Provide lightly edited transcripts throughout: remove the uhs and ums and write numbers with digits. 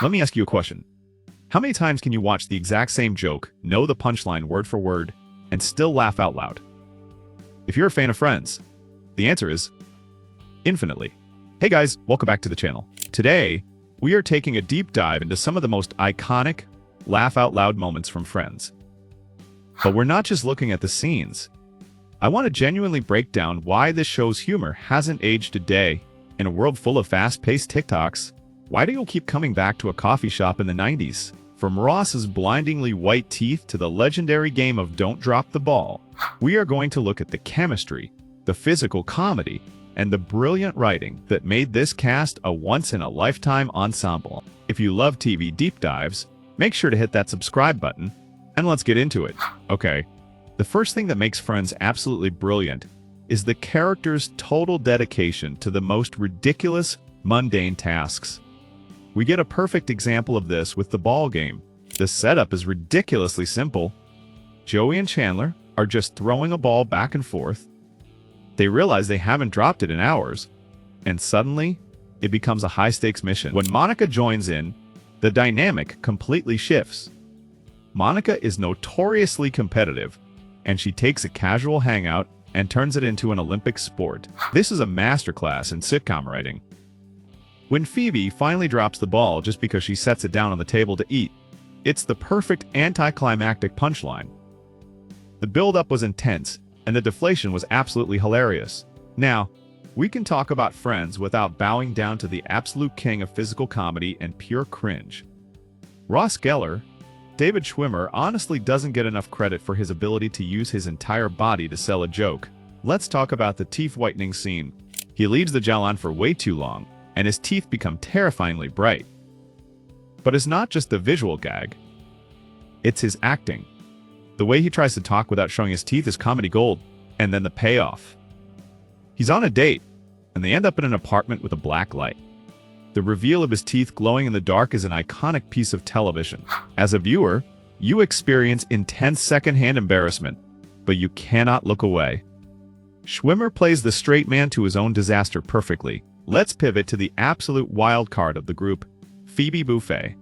Let me ask you a question. How many times can you watch the exact same joke, know the punchline word for word, and still laugh out loud? If you're a fan of Friends, the answer is infinitely. Hey guys, welcome back to the channel. Today, we are taking a deep dive into some of the most iconic, laugh out loud moments from Friends. But we're not just looking at the scenes. I want to genuinely break down why this show's humor hasn't aged a day in a world full of fast-paced TikToks. Why do you keep coming back to a coffee shop in the 90s? From Ross's blindingly white teeth to the legendary game of Don't Drop the Ball, we are going to look at the chemistry, the physical comedy, and the brilliant writing that made this cast a once-in-a-lifetime ensemble. If you love TV deep dives, make sure to hit that subscribe button, and let's get into it. Okay, the first thing that makes Friends absolutely brilliant is the characters' total dedication to the most ridiculous, mundane tasks. We get a perfect example of this with the ball game. The setup is ridiculously simple. Joey and Chandler are just throwing a ball back and forth. They realize they haven't dropped it in hours, and suddenly, it becomes a high-stakes mission. When Monica joins in, the dynamic completely shifts. Monica is notoriously competitive, and she takes a casual hangout and turns it into an Olympic sport. This is a masterclass in sitcom writing. When Phoebe finally drops the ball just because she sets it down on the table to eat, it's the perfect anticlimactic punchline. The build-up was intense, and the deflation was absolutely hilarious. Now, we can talk about Friends without bowing down to the absolute king of physical comedy and pure cringe. Ross Geller, David Schwimmer, honestly doesn't get enough credit for his ability to use his entire body to sell a joke. Let's talk about the teeth whitening scene. He leaves the gel on for way too long, and his teeth become terrifyingly bright. But it's not just the visual gag. It's his acting. The way he tries to talk without showing his teeth is comedy gold, and then the payoff. He's on a date, and they end up in an apartment with a black light. The reveal of his teeth glowing in the dark is an iconic piece of television. As a viewer, you experience intense secondhand embarrassment, but you cannot look away. Schwimmer plays the straight man to his own disaster perfectly. Let's pivot to the absolute wild card of the group, Phoebe Buffet.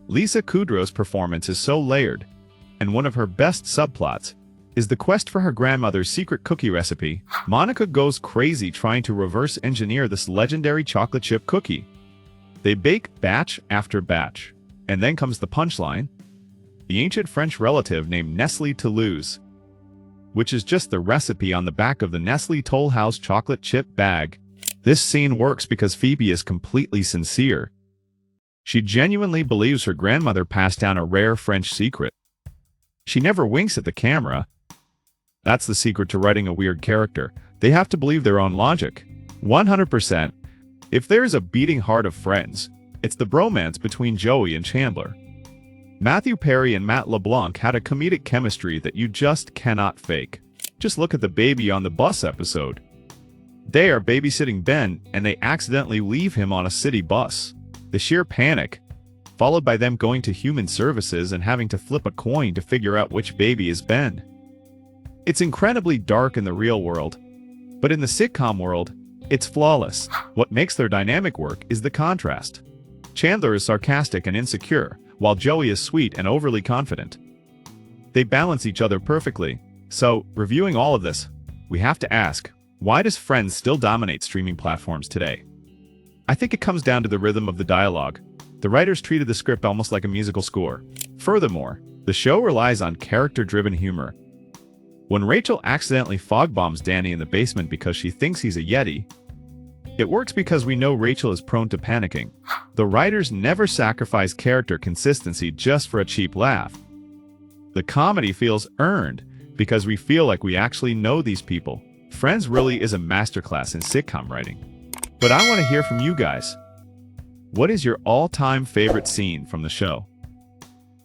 Lisa Kudrow's performance is so layered, and one of her best subplots is the quest for her grandmother's secret cookie recipe. Monica goes crazy trying to reverse engineer this legendary chocolate chip cookie. They bake batch after batch, and then comes the punchline, the ancient French relative named Nestle Toulouse, which is just the recipe on the back of the Nestle Toll House chocolate chip bag. This scene works because Phoebe is completely sincere. She genuinely believes her grandmother passed down a rare French secret. She never winks at the camera. That's the secret to writing a weird character. They have to believe their own logic. 100%. If there's a beating heart of Friends, it's the bromance between Joey and Chandler. Matthew Perry and Matt LeBlanc had a comedic chemistry that you just cannot fake. Just look at the baby on the bus episode. They are babysitting Ben, and they accidentally leave him on a city bus. The sheer panic, followed by them going to human services and having to flip a coin to figure out which baby is Ben. It's incredibly dark in the real world, but in the sitcom world, it's flawless. What makes their dynamic work is the contrast. Chandler is sarcastic and insecure, while Joey is sweet and overly confident. They balance each other perfectly. So, reviewing all of this, we have to ask, why does Friends still dominate streaming platforms today? I think it comes down to the rhythm of the dialogue. The writers treated the script almost like a musical score. Furthermore, the show relies on character-driven humor. When Rachel accidentally fog-bombs Danny in the basement because she thinks he's a Yeti, it works because we know Rachel is prone to panicking. The writers never sacrifice character consistency just for a cheap laugh. The comedy feels earned because we feel like we actually know these people. Friends really is a masterclass in sitcom writing. But I want to hear from you guys. What is your all-time favorite scene from the show?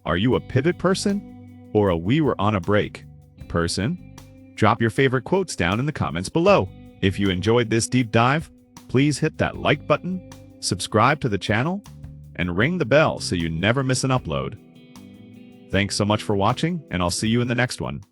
Are you a pivot person or a we were on a break person? Drop your favorite quotes down in the comments below. If you enjoyed this deep dive, please hit that like button, subscribe to the channel, and ring the bell so you never miss an upload. Thanks so much for watching, and I'll see you in the next one.